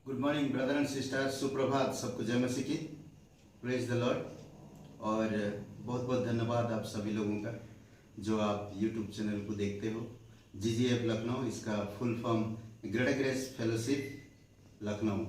Good morning brother and sister, सुप्रभात। सबको जय मसीह की, प्रेज द लॉर्ड। और बहुत बहुत धन्यवाद आप सभी लोगों का जो आप यूट्यूब चैनल को देखते हो। GGF लखनऊ, इसका full form greater grace fellowship Lucknow.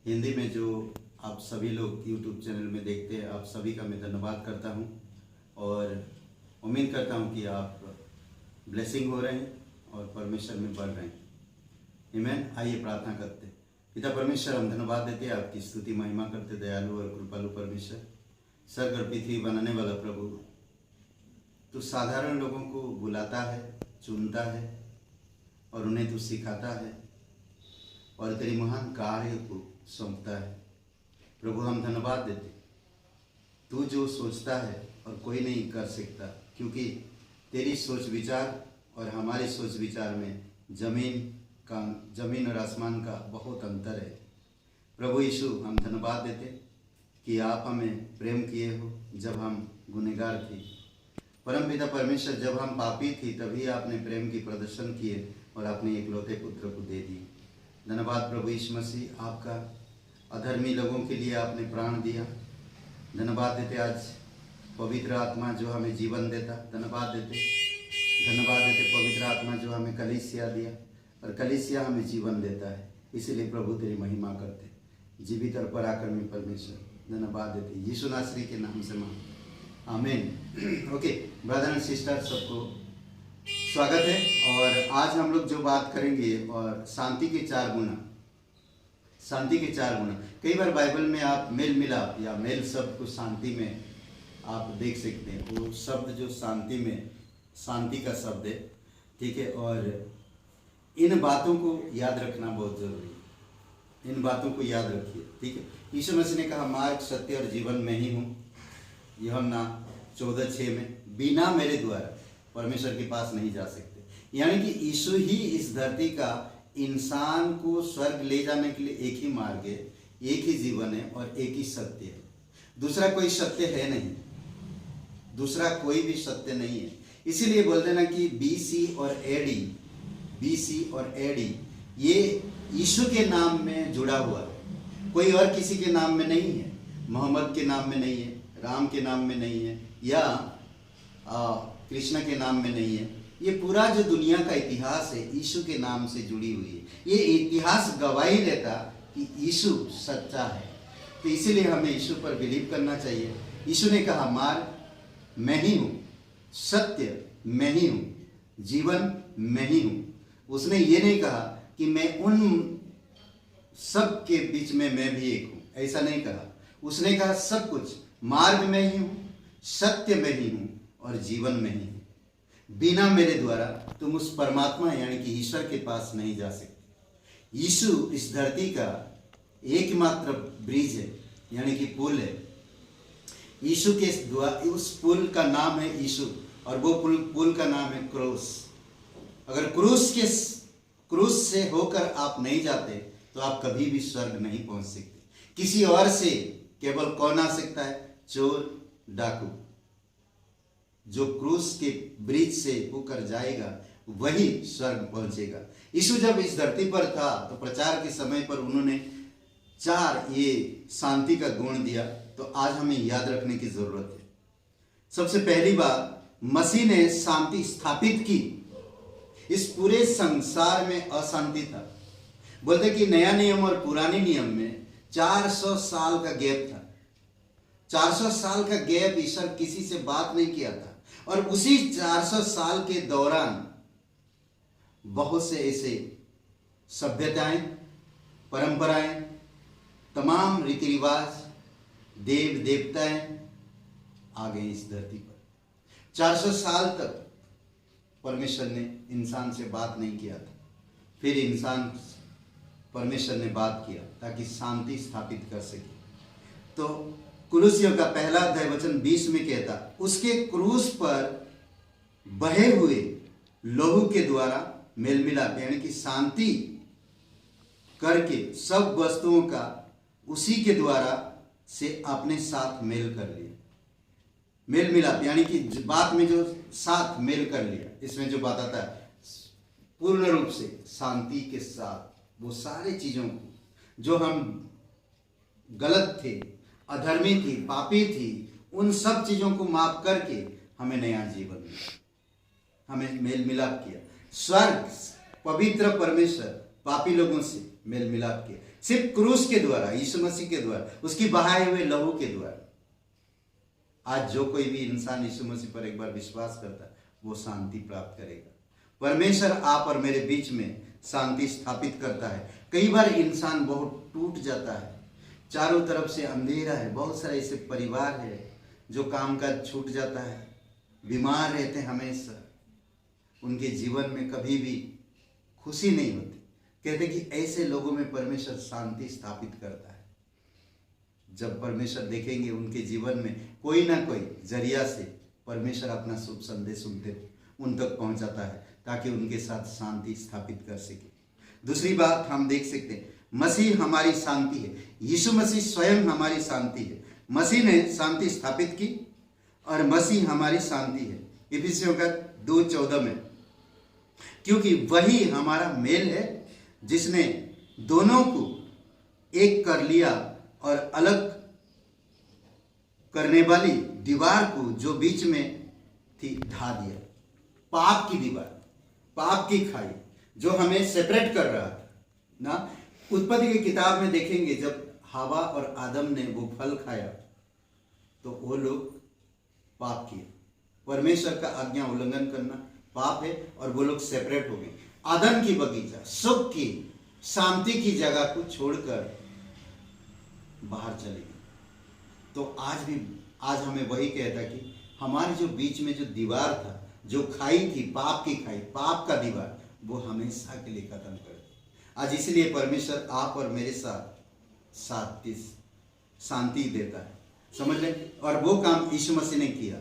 Hindi में जो आप सभी लोग यूट्यूब चैनल में देखते हैं, आप सभी का मैं धन्यवाद करता हूं और उम्मीद करता हूं कि आप ब्लेसिंग हो रहे हैं और परमेश्वर में बढ़ रहे हैं। आमीन। आइए प्रार्थना करते हैं। पिता परमेश्वर, हम धन्यवाद देते हैं, आपकी स्तुति महिमा करते, दयालु और कृपालु परमेश्वर, स्वर्ग और पृथ्वी बनाने वाला प्रभु। तू साधारण लोगों को बुलाता है, चुनता है और उन्हें तू सिखाता है और तेरी महान कार्य को सौंपता है। प्रभु, हम धन्यवाद देते, तू जो सोचता है और कोई नहीं कर सकता, क्योंकि तेरी सोच विचार और हमारी सोच विचार में जमीन और आसमान का बहुत अंतर है। प्रभु यीशु, हम धन्यवाद देते कि आप हमें प्रेम किए हो जब हम गुनहगार थे। परमपिता परमेश्वर, जब हम पापी थी तभी आपने प्रेम की प्रदर्शन किए और अपने इकलौते पुत्र को दे दिए। धन्यवाद प्रभु यीशु मसीह, आपका अधर्मी लोगों के लिए आपने प्राण दिया। धन्यवाद देते आज पवित्र आत्मा जो हमें जीवन देता। धन्यवाद देते पवित्र आत्मा जो हमें कलीसिया दिया और कलीसिया हमें जीवन देता है। इसीलिए प्रभु तेरी महिमा करते, जीवित और पराक्रमी परमेश्वर, धन्यवाद देते यीशु नासरी के नाम से मांग, आमीन। ओके ब्रदर एंड सिस्टर, सबको स्वागत है। और आज हम लोग जो बात करेंगे और शांति के चार गुण। कई बार बाइबल में आप मेल मिलाप या मेल शब्द को शांति में आप देख सकते हैं। वो शब्द जो शांति में शांति का शब्द है, ठीक है। और इन बातों को याद रखना बहुत जरूरी है। इन बातों को याद रखिए, ठीक है। यीशु मसीह ने कहा, मार्ग सत्य और जीवन में ही हूँ, यूहन्ना 14:6 में। बिना मेरे द्वारा परमेश्वर के पास नहीं जा सकते। यानी कि यीशु ही इस धरती का इंसान को स्वर्ग ले जाने के लिए एक ही मार्ग है, एक ही जीवन है और एक ही सत्य है। दूसरा कोई सत्य है नहीं, दूसरा कोई भी सत्य नहीं है। इसीलिए बोलते ना कि BC और AD ये यीशु के नाम में जुड़ा हुआ है, कोई और किसी के नाम में नहीं है। मोहम्मद के नाम में नहीं है, राम के नाम में नहीं है, या कृष्ण के नाम में नहीं है। ये पूरा जो दुनिया का इतिहास है यीशु के नाम से जुड़ी हुई है। ये इतिहास गवाही देता कि यीशु सच्चा है। तो इसीलिए हमें यीशु पर बिलीव करना चाहिए। यीशु ने कहा, मार्ग मैं ही हूँ, सत्य मैं ही हूँ, जीवन मैं ही हूँ। उसने ये नहीं कहा कि मैं उन सब के बीच में मैं भी एक हूँ, ऐसा नहीं कहा। उसने कहा सब कुछ, मार्ग में ही हूँ, सत्य में ही हूँ और जीवन में ही हूँ। बिना मेरे द्वारा तुम उस परमात्मा यानी कि ईश्वर के पास नहीं जा सकते। यीशु इस धरती का एकमात्र ब्रिज है, यानी कि पुल है। यीशु के द्वारा उस पुल का नाम है यीशु, और वो पुल का नाम है क्रूस। अगर क्रूस से होकर आप नहीं जाते तो आप कभी भी स्वर्ग नहीं पहुंच सकते। किसी और से केवल कौन आ सकता है? चोर, डाकू। जो क्रूस के ब्रिज से होकर जाएगा वही स्वर्ग पहुंचेगा। यीशु जब इस धरती पर था तो प्रचार के समय पर उन्होंने 4 ये शांति का गुण दिया, तो आज हमें याद रखने की जरूरत है। सबसे पहली बात, मसीह ने शांति स्थापित की। इस पूरे संसार में अशांति था। बोलते कि नया नियम और पुराने नियम में 400 साल का गैप था। 400 साल का गैप, ईश्वर किसी से बात नहीं किया था। और उसी 400 साल के दौरान बहुत से ऐसे सभ्यताएं, परंपराएं, तमाम रीति रिवाज, देव देवताएं आ गए इस धरती पर। 400 साल तक परमेश्वर ने इंसान से बात नहीं किया था। फिर परमेश्वर ने बात किया ताकि शांति स्थापित कर सके। तो कुलुसियों का पहला अध्याय वचन 20 में कहता, उसके क्रूस पर बहे हुए लहू के द्वारा मेल मिलाप, यानी कि शांति करके सब वस्तुओं का उसी के द्वारा से अपने साथ मेल कर लिया। मेल मिलाप यानी कि बात में जो साथ मेल कर लिया, इसमें जो बात आता है पूर्ण रूप से शांति के साथ वो सारी चीजों को जो हम गलत थे, अधर्मी थी, पापी थी, उन सब चीजों को माफ करके हमें नया जीवन मिला, हमें मेल मिलाप किया। स्वर्ग पवित्र परमेश्वर पापी लोगों से मेल मिलाप किया, सिर्फ क्रूस के द्वारा, यीशु मसीह के द्वारा, उसकी बहाए हुए लहू के द्वारा। आज जो कोई भी इंसान यीशु मसीह पर एक बार विश्वास करता है वो शांति प्राप्त करेगा। परमेश्वर आप और मेरे बीच में शांति स्थापित करता है। कई बार इंसान बहुत टूट जाता है, चारों तरफ से अंधेरा है, बहुत सारे ऐसे परिवार है जो काम काज छूट जाता है, बीमार रहते हैं हमेशा, उनके जीवन में कभी भी खुशी नहीं होती। कहते कि ऐसे लोगों में परमेश्वर शांति स्थापित करता है। जब परमेश्वर देखेंगे उनके जीवन में कोई ना कोई जरिया से परमेश्वर अपना शुभ संदेश उन तक पहुंचाता है ताकि उनके साथ शांति स्थापित कर सके। दूसरी बात हम देख सकते हैं, मसीह हमारी शांति है। यीशु मसीह स्वयं हमारी शांति है। मसीह ने शांति स्थापित की और मसीह हमारी शांति है। इफिसियों का 2:14 में, क्योंकि वही हमारा मेल है जिसने दोनों को एक कर लिया और अलग करने वाली दीवार को जो बीच में थी ढा दिया। पाप की दीवार, पाप की खाई जो हमें सेपरेट कर रहा था ना। उत्पत्ति की किताब में देखेंगे जब हवा और आदम ने वो फल खाया तो वो लोग पाप किए। परमेश्वर का आज्ञा उल्लंघन करना पाप है और वो लोग सेपरेट हो गए। आदम की बगीचा, सुख की, शांति की जगह को छोड़कर बाहर चले गए। तो आज हमें वही कहता कि हमारे जो बीच में जो दीवार था, जो खाई थी, पाप की खाई, पाप का दीवार, वो हमेशा के लिए खत्म कर दे। आज इसलिए परमेश्वर आप और मेरे साथ शांति देता है, समझ लें। और वो काम यीशु मसीह ने किया।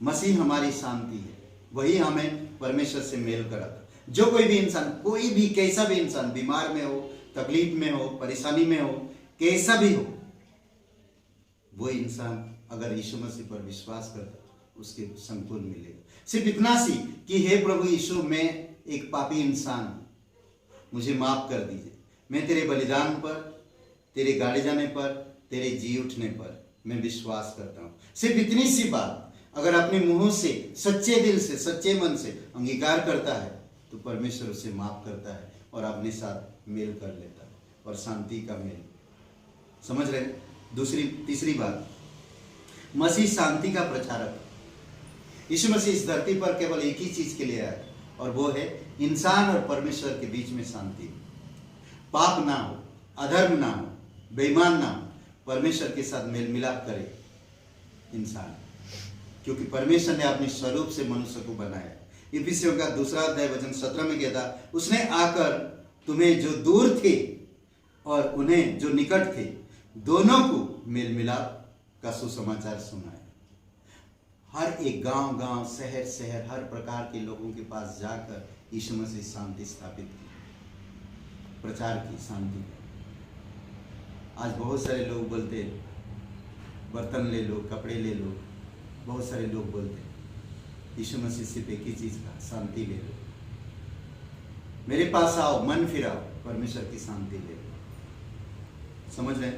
मसीह हमारी शांति है, वही हमें परमेश्वर से मेल कराता। जो कोई भी इंसान, कोई भी कैसा भी इंसान बीमार में हो, तकलीफ में हो, परेशानी में हो, कैसा भी हो, वो इंसान अगर यीशु मसीह पर विश्वास करता उसके संपूर्ण मिलेगा। सिर्फ इतना सी कि हे प्रभु यीशु, मैं एक पापी इंसान हूं, मुझे माफ कर दीजिए। मैं तेरे बलिदान पर, तेरे गाड़े जाने पर, तेरे जी उठने पर मैं विश्वास करता हूं। सिर्फ इतनी सी बात अगर अपने मुंह से, सच्चे दिल से, सच्चे मन से अंगीकार करता है तो परमेश्वर उसे माफ करता है और अपने साथ मेल कर लेता है और शांति का मेल। समझ रहे? तीसरी बात, मसीह शांति का प्रचारक। यीशु मसीह इस धरती पर केवल एक ही चीज के लिए आया और वो है इंसान और परमेश्वर के बीच में शांति। पाप ना हो, अधर्म ना हो, बेईमान ना हो, परमेश्वर के साथ मेल मिलाप करे इंसान, क्योंकि परमेश्वर ने अपने स्वरूप से मनुष्य को बनाया। इफिसियों का 2:17 में कहता, उसने आकर तुम्हें जो दूर थे और उन्हें जो निकट थे दोनों को मेल मिलाप का सुसमाचार सुनाया। हर एक गांव, शहर, हर प्रकार के लोगों के पास जाकर यीशु मसीह शांति स्थापित की, प्रचार की शांति। आज बहुत सारे लोग बोलते बर्तन ले लो, कपड़े ले लो, बहुत सारे लोग बोलते यीशु मसीह सिर्फ एक ही चीज का, शांति ले लो। मेरे पास आओ, मन फिराओ, परमेश्वर की शांति ले लो। समझ रहे?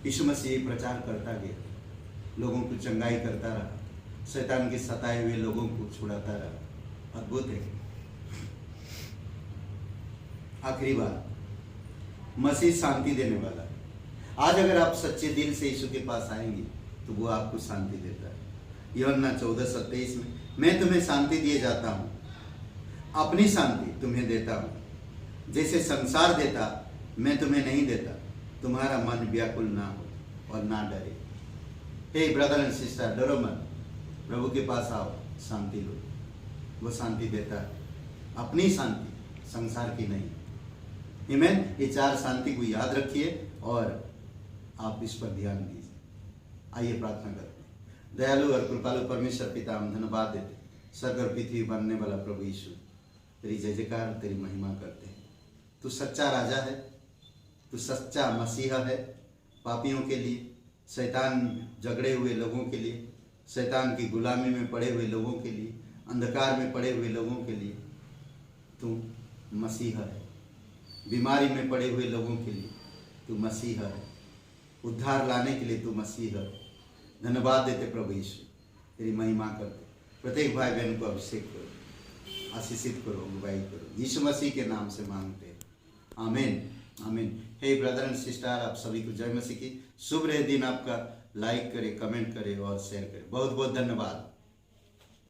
यीशु मसीह प्रचार करता गया, लोगों को चंगाई करता रहा, शैतान के सताए हुए लोगों को छुड़ाता रहा। अद्भुत है। आखिरी बात, मसीह शांति देने वाला है। आज अगर आप सच्चे दिल से यीशु के पास आएंगे तो वो आपको शांति देता है। यूहन्ना 14:27 में, मैं तुम्हें शांति दिए जाता हूँ, अपनी शांति तुम्हें देता हूँ। जैसे संसार देता मैं तुम्हें नहीं देता। तुम्हारा मन व्याकुल ना हो और ना डरे। हे ब्रदर एंड सिस्टर, डरो मत, प्रभु के पास आओ, शांति लो। वो शांति देता है, अपनी शांति, संसार की नहीं। आमीन। ये 4 शांति को याद रखिए और आप इस पर ध्यान दीजिए। आइए प्रार्थना करते हैं। दयालु और कृपालु परमेश्वर पिता, हम धन्यवाद देते, स्वर्ग और पृथ्वी बनने वाला प्रभु यीशु, तेरी जय जयकार, तेरी महिमा करते हैं। तू सच्चा राजा है, तू सच्चा मसीहा है, पापियों के लिए, शैतान झगड़े हुए लोगों के लिए, शैतान की गुलामी में पड़े हुए लोगों के लिए, अंधकार में पड़े हुए लोगों के लिए तू मसीहा है। बीमारी में पड़े हुए लोगों के लिए तू मसीह है, उद्धार लाने के लिए तू मसीह है। धन्यवाद देते प्रभु यीशु, तेरी महिमा करते। प्रत्येक भाई बहन को अभिषेक करो, आशीषित करो, अगुवाई करो, यीशु मसीह के नाम से मांगते हैं, आमीन आमीन। हे ब्रदर एंड सिस्टर, आप सभी को जय मसीह की। शुभ रहे दिन आपका। लाइक करें, कमेंट करें और शेयर करें। बहुत बहुत धन्यवाद।